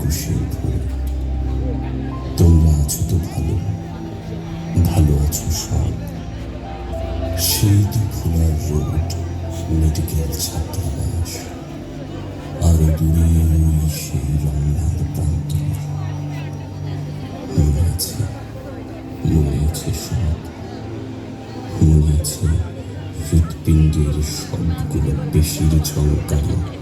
খুশির ভোর। তোমরা আছো তো ভালো, ভালো আছো সব। সেই তো খোলার রোড, মেডিকেল ছাত্রাবাস, আরো দূরে ওই সেই রমনার প্রান্তর। মনে আছে, মনে আছে সব। মনে আছে হৃৎপিণ্ডের সবগুলো পেশির ঝংকারে।